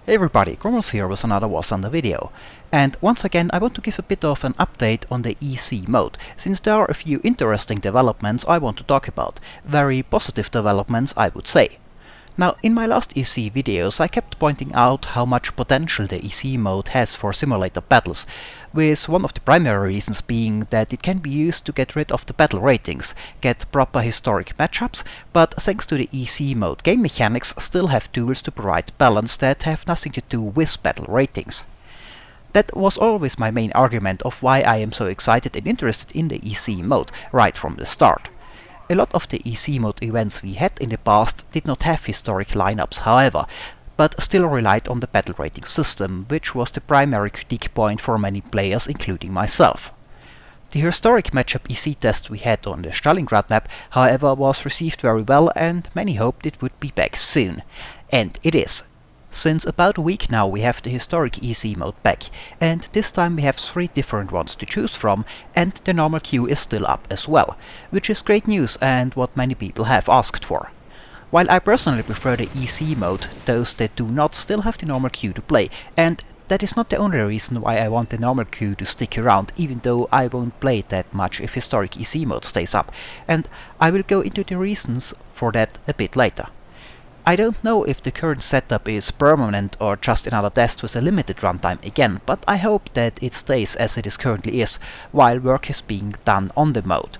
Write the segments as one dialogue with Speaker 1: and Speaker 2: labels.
Speaker 1: Hey everybody, Gromos here with another War Thunder video. And once again I want to give a bit of an update on the EC mode, since there are a few interesting developments I want to talk about. Very positive developments, I would say. Now, in my last EC videos I kept pointing out how much potential the EC mode has for simulator battles, with one of the primary reasons being that it can be used to get rid of the battle ratings, get proper historic matchups, but thanks to the EC mode game mechanics still have tools to provide balance that have nothing to do with battle ratings. That was always my main argument of why I am so excited and interested in the EC mode right from the start. A lot of the EC mode events we had in the past did not have historic lineups, however, but still relied on the battle rating system, which was the primary critique point for many players, including myself. The historic matchup EC test we had on the Stalingrad map, however, was received very well and many hoped it would be back soon. And it is. Since about a week now we have the historic EC mode back, and this time we have 3 different ones to choose from, and the normal queue is still up as well, which is great news and what many people have asked for. While I personally prefer the EC mode, those that do not still have the normal queue to play, and that is not the only reason why I want the normal queue to stick around, even though I won't play it that much if historic EC mode stays up, and I will go into the reasons for that a bit later. I don't know if the current setup is permanent or just another test with a limited runtime again, but I hope that it stays as it currently is, while work is being done on the mode.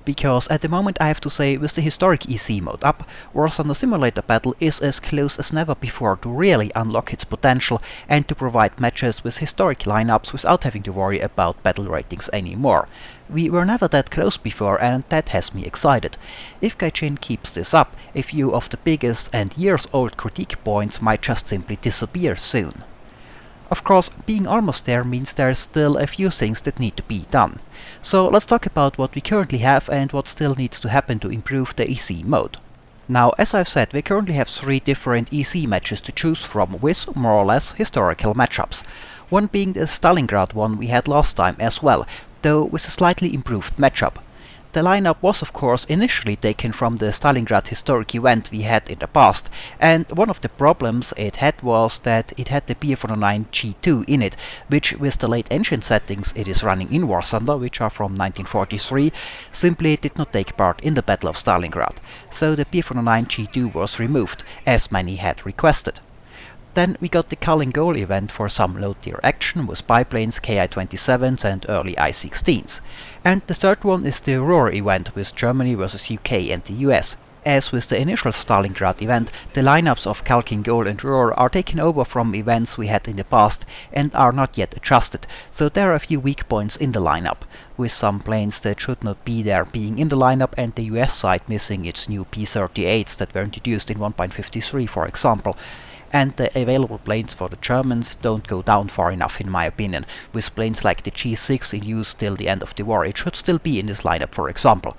Speaker 1: Because at the moment I have to say, with the historic EC mode up, War Thunder Simulator Battle is as close as never before to really unlock its potential and to provide matches with historic lineups without having to worry about battle ratings anymore. We were never that close before, and that has me excited. If Gaijin keeps this up, a few of the biggest and years old critique points might just simply disappear soon. Of course, being almost there means there's still a few things that need to be done. So let's talk about what we currently have and what still needs to happen to improve the EC mode. Now, as I've said, we currently have 3 different EC matches to choose from with more or less historical matchups. One being the Stalingrad one we had last time as well, though with a slightly improved matchup. The lineup was of course initially taken from the Stalingrad historic event we had in the past, and one of the problems it had was that it had the Bf-109 G2 in it, which with the late engine settings it is running in War Thunder, which are from 1943, simply did not take part in the Battle of Stalingrad, so the Bf-109 G2 was removed, as many had requested. Then we got the Kalin Gol event for some low-tier action with biplanes, Ki-27s and early I-16s. And the third one is the Ruhr event with Germany vs UK and the US. As with the initial Stalingrad event, the lineups of Kalkin Gol and Ruhr are taken over from events we had in the past and are not yet adjusted, so there are a few weak points in the lineup, with some planes that should not be there being in the lineup and the US side missing its new P-38s that were introduced in 1.53 for example. And the available planes for the Germans don't go down far enough in my opinion. With planes like the G6 in use till the end of the war, it should still be in this lineup for example.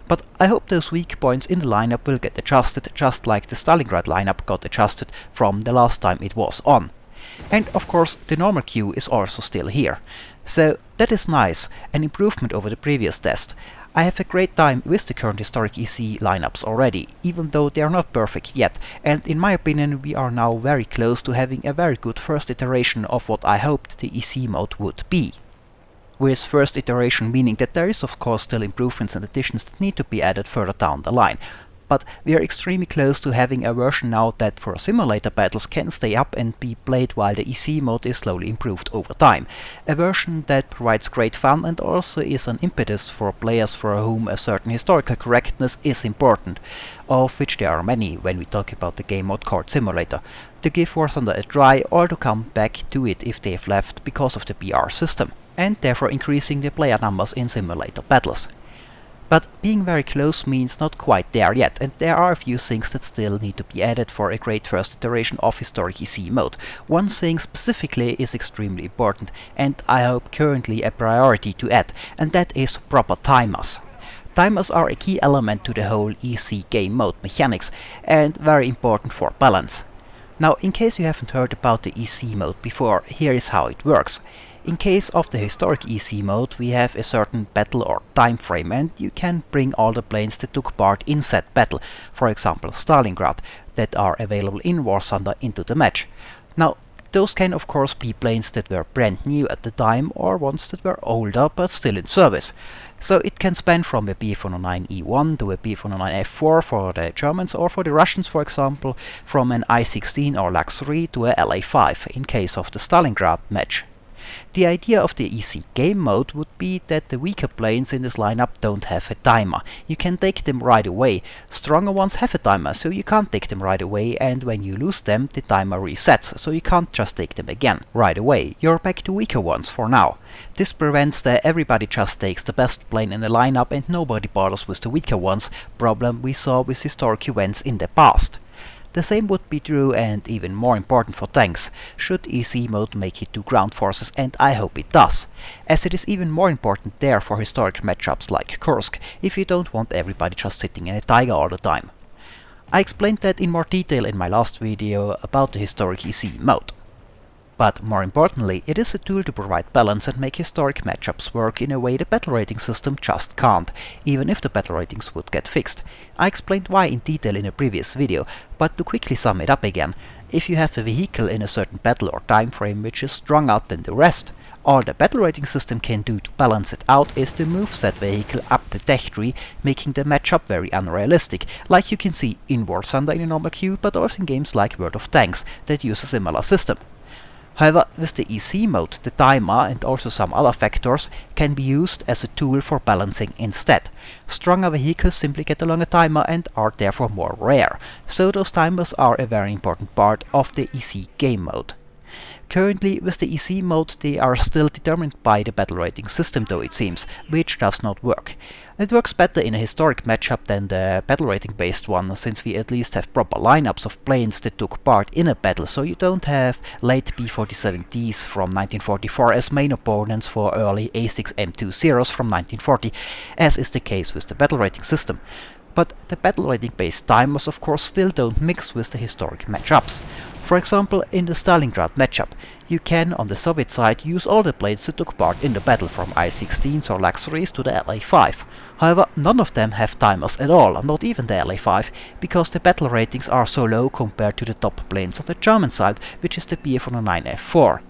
Speaker 1: But I hope those weak points in the lineup will get adjusted, just like the Stalingrad lineup got adjusted from the last time it was on. And of course the normal queue is also still here. So that is nice, an improvement over the previous test. I have a great time with the current historic EC lineups already, even though they are not perfect yet, and in my opinion we are now very close to having a very good first iteration of what I hoped the EC mode would be. With first iteration meaning that there is of course still improvements and additions that need to be added further down the line. But we are extremely close to having a version now that for simulator battles can stay up and be played while the EC mode is slowly improved over time. A version that provides great fun and also is an impetus for players for whom a certain historical correctness is important, of which there are many when we talk about the game mode called Simulator, to give War Thunder a try or to come back to it if they've left because of the BR system, and therefore increasing the player numbers in simulator battles. But being very close means not quite there yet, and there are a few things that still need to be added for a great first iteration of historic EC mode. One thing specifically is extremely important, and I hope currently a priority to add, and that is proper timers. Timers are a key element to the whole EC game mode mechanics, and very important for balance. Now, in case you haven't heard about the EC mode before, here is how it works. In case of the historic EC mode, we have a certain battle or time frame, and you can bring all the planes that took part in said battle, for example Stalingrad, that are available in War Thunder into the match. Now, those can of course be planes that were brand new at the time or ones that were older but still in service. So it can span from a Bf-109E1 to a Bf-109F4 for the Germans, or for the Russians, for example, from an I-16 or LAX-3 to a LA-5 in case of the Stalingrad match. The idea of the EC game mode would be that the weaker planes in this lineup don't have a timer. You can take them right away. Stronger ones have a timer, so you can't take them right away, and when you lose them, the timer resets, so you can't just take them again right away. You're back to weaker ones for now. This prevents the everybody just takes the best plane in the lineup and nobody bothers with the weaker ones problem we saw with historic events in the past. The same would be true, and even more important, for tanks, should EC mode make it to ground forces, and I hope it does, as it is even more important there for historic matchups like Kursk, if you don't want everybody just sitting in a Tiger all the time. I explained that in more detail in my last video about the historic EC mode. But more importantly, it is a tool to provide balance and make historic matchups work in a way the battle rating system just can't, even if the battle ratings would get fixed. I explained why in detail in a previous video, but to quickly sum it up again, if you have a vehicle in a certain battle or time frame which is stronger than the rest, all the battle rating system can do to balance it out is to move said vehicle up the tech tree, making the matchup very unrealistic, like you can see in War Thunder in a normal queue, but also in games like World of Tanks that use a similar system. However, with the EC mode, the timer and also some other factors can be used as a tool for balancing instead. Stronger vehicles simply get a longer timer and are therefore more rare, so those timers are a very important part of the EC game mode. Currently, with the EC mode, they are still determined by the battle rating system though, it seems, which does not work. It works better in a historic matchup than the battle rating based one, since we at least have proper lineups of planes that took part in a battle, so you don't have late B-47Ds from 1944 as main opponents for early A6M20s from 1940, as is the case with the battle rating system. But the battle rating based timers of course still don't mix with the historic matchups. For example, in the Stalingrad matchup, you can, on the Soviet side, use all the planes that took part in the battle, from I-16s or LAX-3s to the LA-5. However, none of them have timers at all, not even the LA-5, because the battle ratings are so low compared to the top planes on the German side, which is the Bf-109F4.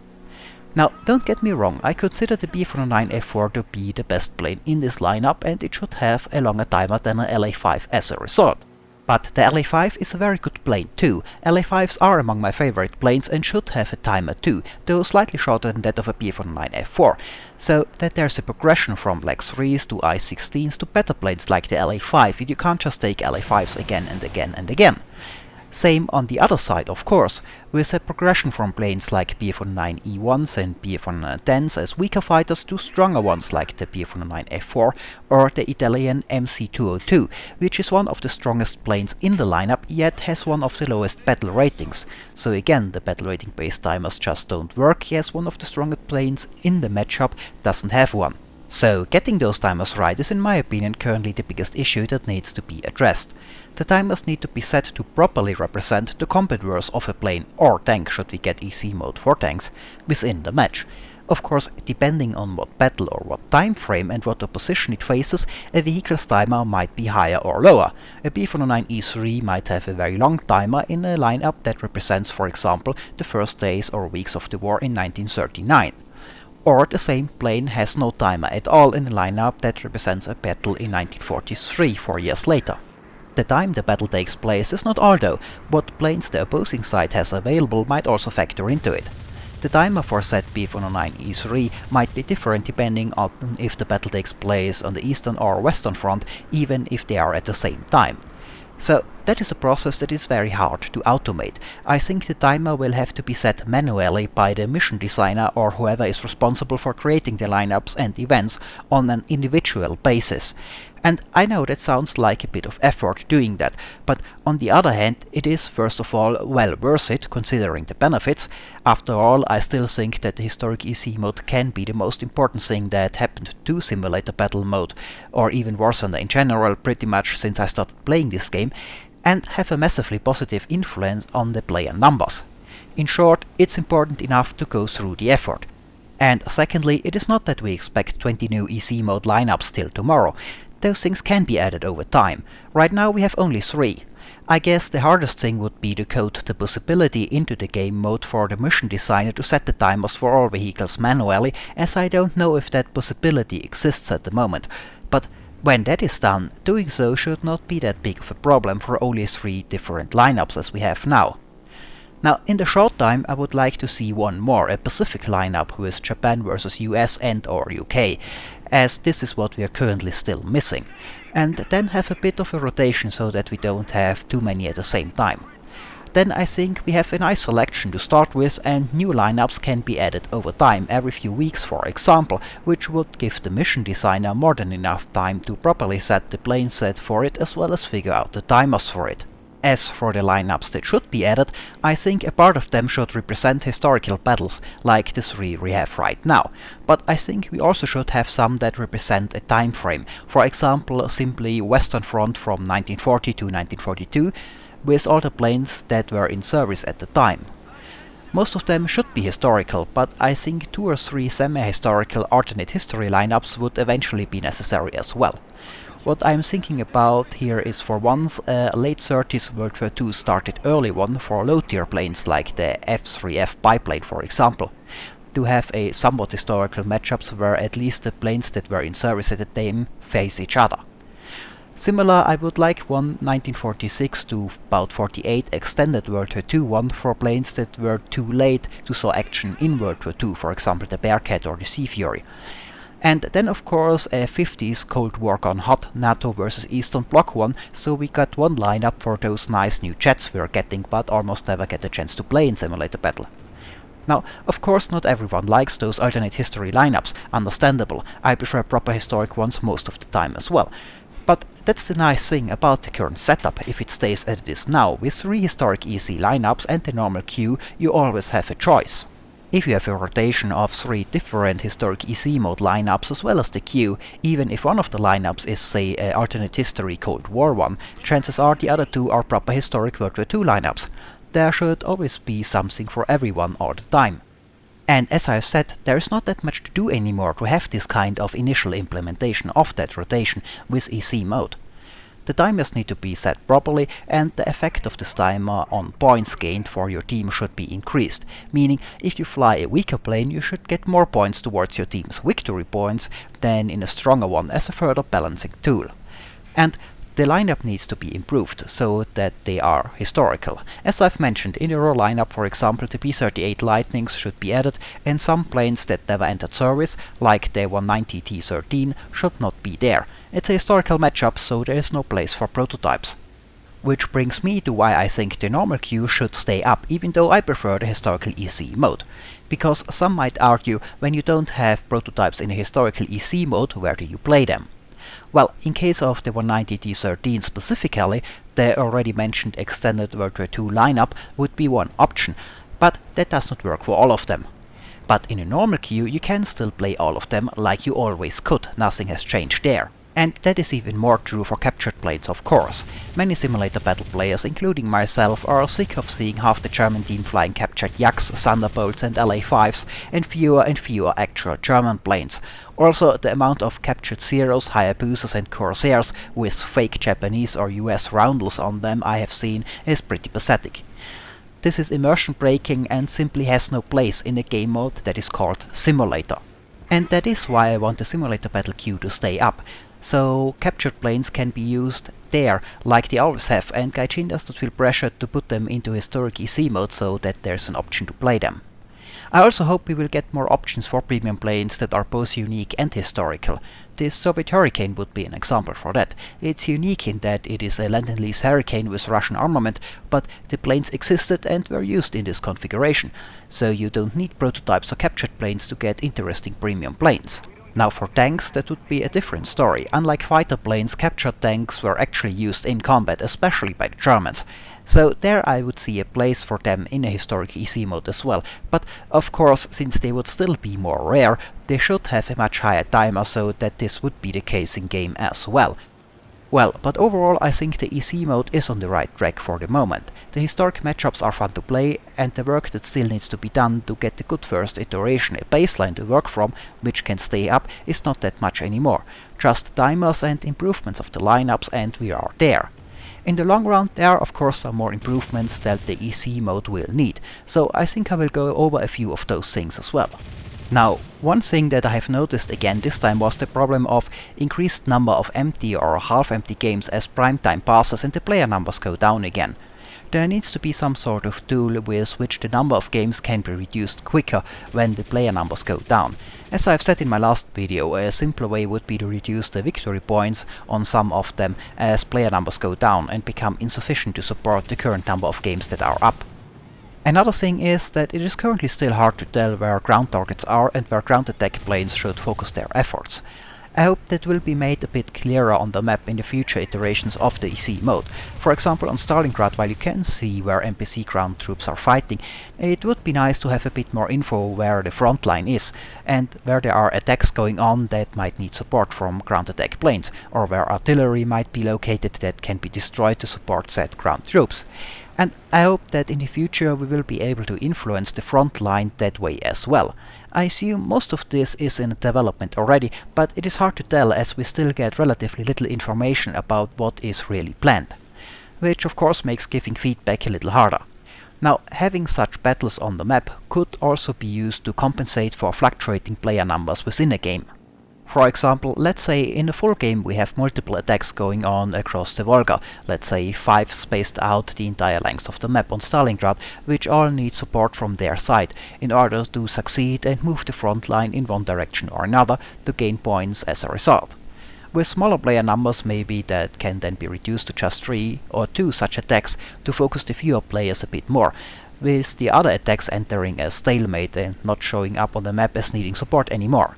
Speaker 1: Now, don't get me wrong, I consider the Bf-109F4 to be the best plane in this lineup, and it should have a longer timer than an LA-5 as a result. But the LA-5 is a very good plane too. LA-5s are among my favorite planes and should have a timer too, though slightly shorter than that of a Bf-109F4, so that there's a progression from LAX-3s to I-16s to better planes like the LA-5, and you can't just take LA-5s again and again and again. Same on the other side, of course, with a progression from planes like Bf-109E1s and Bf-110s as weaker fighters to stronger ones like the Bf-109F4 or the Italian MC-202, which is one of the strongest planes in the lineup, yet has one of the lowest battle ratings. So again, the battle rating based timers just don't work, as one of the strongest planes in the matchup doesn't have one. So getting those timers right is in my opinion currently the biggest issue that needs to be addressed. The timers need to be set to properly represent the combat worth of a plane or tank, should we get EC mode for tanks, within the match. Of course, depending on what battle or what time frame and what opposition it faces, a vehicle's timer might be higher or lower. A Bf-109E3 might have a very long timer in a lineup that represents, for example, the first days or weeks of the war in 1939. Or the same plane has no timer at all in a lineup that represents a battle in 1943, 4 years later. The time the battle takes place is not all though. What planes the opposing side has available might also factor into it. The timer for said Bf-109E3 might be different depending on if the battle takes place on the eastern or western front, even if they are at the same time. So that is a process that is very hard to automate. I think the timer will have to be set manually by the mission designer or whoever is responsible for creating the lineups and events on an individual basis. And I know that sounds like a bit of effort doing that, but on the other hand, it is first of all well worth it considering the benefits. After all, I still think that the historic EC mode can be the most important thing that happened to Simulator Battle mode, or even War Thunder in general, pretty much since I started playing this game, and have a massively positive influence on the player numbers. In short, it's important enough to go through the effort. And secondly, it is not that we expect 20 new EC mode lineups till tomorrow. Those things can be added over time. Right now we have only 3. I guess the hardest thing would be to code the possibility into the game mode for the mission designer to set the timers for all vehicles manually, as I don't know if that possibility exists at the moment. But when that is done, doing so should not be that big of a problem for only 3 different lineups as we have now. Now, in the short time, I would like to see one more, a Pacific lineup with Japan versus US and or UK, as this is what we are currently still missing, and then have a bit of a rotation so that we don't have too many at the same time. Then I think we have a nice selection to start with, and new lineups can be added over time, every few weeks for example, which would give the mission designer more than enough time to properly set the plane set for it as well as figure out the timers for it. As for the lineups that should be added, I think a part of them should represent historical battles, like the 3 we have right now. But I think we also should have some that represent a time frame, for example simply Western Front from 1940 to 1942, with all the planes that were in service at the time. Most of them should be historical, but I think 2 or 3 semi-historical alternate history lineups would eventually be necessary as well. What I'm thinking about here is for once a late 30s World War II started early one for low-tier planes like the F-3F biplane for example, to have a somewhat historical matchups where at least the planes that were in service at the time face each other. Similar, I would like one 1946 to about 48 extended World War II one for planes that were too late to saw action in World War II, for example the Bearcat or the Sea Fury. And then of course a 50s Cold War gone hot NATO versus Eastern Bloc one, so we got one lineup for those nice new jets we're getting but almost never get a chance to play in simulator battle. Now, of course not everyone likes those alternate history lineups, understandable, I prefer proper historic ones most of the time as well. But that's the nice thing about the current setup, if it stays as it is now, with 3 historic EC lineups and the normal queue, you always have a choice. If you have a rotation of 3 different historic EC mode lineups as well as the queue, even if one of the lineups is say a alternate history Cold War one, chances are the other 2 are proper historic World War II lineups. There should always be something for everyone all the time. And as I've said, there is not that much to do anymore to have this kind of initial implementation of that rotation with EC mode. The timers need to be set properly, and the effect of this timer on points gained for your team should be increased, meaning if you fly a weaker plane you should get more points towards your team's victory points than in a stronger one as a further balancing tool. And the lineup needs to be improved so that they are historical. As I've mentioned, in a raw lineup for example the P-38 Lightnings should be added, and some planes that never entered service, like the 190 T-13, should not be there. It's a historical matchup, so there is no place for prototypes. Which brings me to why I think the normal queue should stay up, even though I prefer the historical EC mode. Because some might argue, when you don't have prototypes in a historical EC mode, where do you play them? Well, in case of the 190 T-13 specifically, the already mentioned extended World War II lineup would be one option, but that does not work for all of them. But in a normal queue you can still play all of them like you always could, nothing has changed there. And that is even more true for captured planes, of course. Many simulator battle players, including myself, are sick of seeing half the German team flying captured Yaks, Thunderbolts and LA-5s, and fewer actual German planes. Also, the amount of captured Zeros, Hayabusas and Corsairs with fake Japanese or US roundels on them I have seen is pretty pathetic. This is immersion breaking and simply has no place in a game mode that is called Simulator. And that is why I want the simulator battle queue to stay up, so captured planes can be used there like they always have, and Gaijin does not feel pressured to put them into historic EC mode so that there's an option to play them. I also hope we will get more options for premium planes that are both unique and historical. This Soviet Hurricane would be an example for that. It's unique in that it is a Lend-Lease Hurricane with Russian armament, but the planes existed and were used in this configuration, so you don't need prototypes or captured planes to get interesting premium planes. Now for tanks that would be a different story. Unlike fighter planes, captured tanks were actually used in combat, especially by the Germans. So there I would see a place for them in a historic EC mode as well, but of course since they would still be more rare, they should have a much higher timer so that this would be the case in game as well. Well, but overall I think the EC mode is on the right track for the moment. The historic matchups are fun to play, and the work that still needs to be done to get the good first iteration, a baseline to work from, which can stay up, is not that much anymore. Just timers and improvements of the lineups and we are there. In the long run, there are of course some more improvements that the EC mode will need, so I think I will go over a few of those things as well. Now, one thing that I have noticed again this time was the problem of increased number of empty or half-empty games as prime time passes and the player numbers go down again. There needs to be some sort of tool with which the number of games can be reduced quicker when the player numbers go down. As I've said in my last video, a simpler way would be to reduce the victory points on some of them as player numbers go down and become insufficient to support the current number of games that are up. Another thing is that it is currently still hard to tell where ground targets are and where ground attack planes should focus their efforts. I hope that will be made a bit clearer on the map in the future iterations of the EC mode. For example, on Stalingrad, while you can see where NPC ground troops are fighting, it would be nice to have a bit more info where the front line is and where there are attacks going on that might need support from ground attack planes, or where artillery might be located that can be destroyed to support said ground troops. And I hope that in the future we will be able to influence the front line that way as well. I assume most of this is in development already, but it is hard to tell as we still get relatively little information about what is really planned. Which of course makes giving feedback a little harder. Now, having such battles on the map could also be used to compensate for fluctuating player numbers within a game. For example, let's say in a full game we have multiple attacks going on across the Volga, let's say 5 spaced out the entire length of the map on Stalingrad, which all need support from their side in order to succeed and move the front line in one direction or another to gain points as a result. With smaller player numbers maybe that can then be reduced to just 3 or 2 such attacks to focus the fewer players a bit more, with the other attacks entering a stalemate and not showing up on the map as needing support anymore.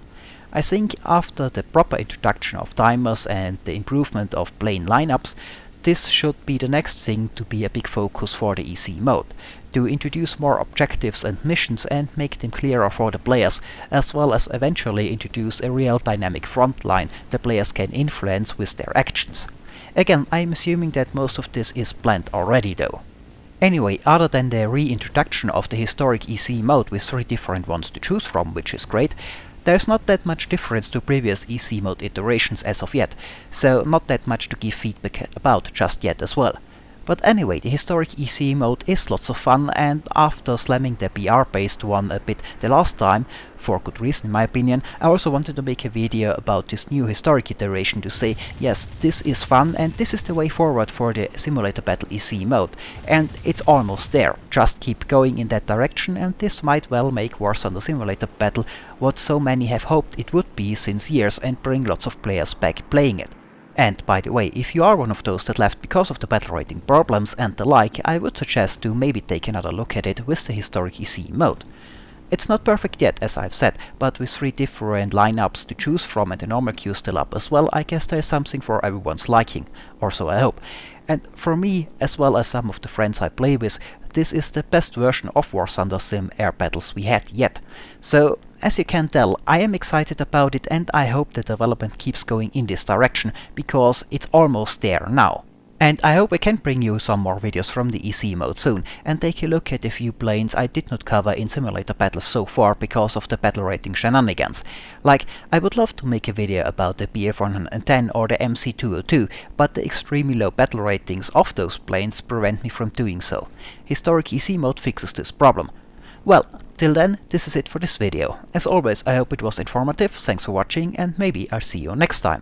Speaker 1: I think after the proper introduction of timers and the improvement of plane lineups, this should be the next thing to be a big focus for the EC mode, to introduce more objectives and missions and make them clearer for the players, as well as eventually introduce a real dynamic front line the players can influence with their actions. Again, I'm assuming that most of this is planned already though. Anyway, other than the reintroduction of the historic EC mode with 3 different ones to choose from, which is great, there's not that much difference to previous EC mode iterations as of yet, so not that much to give feedback about just yet as well. But anyway, the historic EC mode is lots of fun, and after slamming the BR-based one a bit the last time, for good reason in my opinion, I also wanted to make a video about this new historic iteration to say, yes, this is fun and this is the way forward for the Simulator Battle EC mode, and it's almost there. Just keep going in that direction and this might well make War Thunder Simulator Battle what so many have hoped it would be since years and bring lots of players back playing it. And by the way, if you are one of those that left because of the battle rating problems and the like, I would suggest to maybe take another look at it with the historic EC mode. It's not perfect yet, as I've said, but with 3 different lineups to choose from and the normal queue still up as well, I guess there's something for everyone's liking, or so I hope. And for me, as well as some of the friends I play with, this is the best version of War Thunder Sim air battles we had yet. So, as you can tell, I am excited about it and I hope the development keeps going in this direction, because it's almost there now. And I hope I can bring you some more videos from the EC mode soon, and take a look at a few planes I did not cover in Simulator Battles so far because of the battle rating shenanigans. Like, I would love to make a video about the Bf-110 or the MC-202, but the extremely low battle ratings of those planes prevent me from doing so. Historic EC mode fixes this problem. Well, till then, this is it for this video. As always, I hope it was informative, thanks for watching, and maybe I'll see you next time.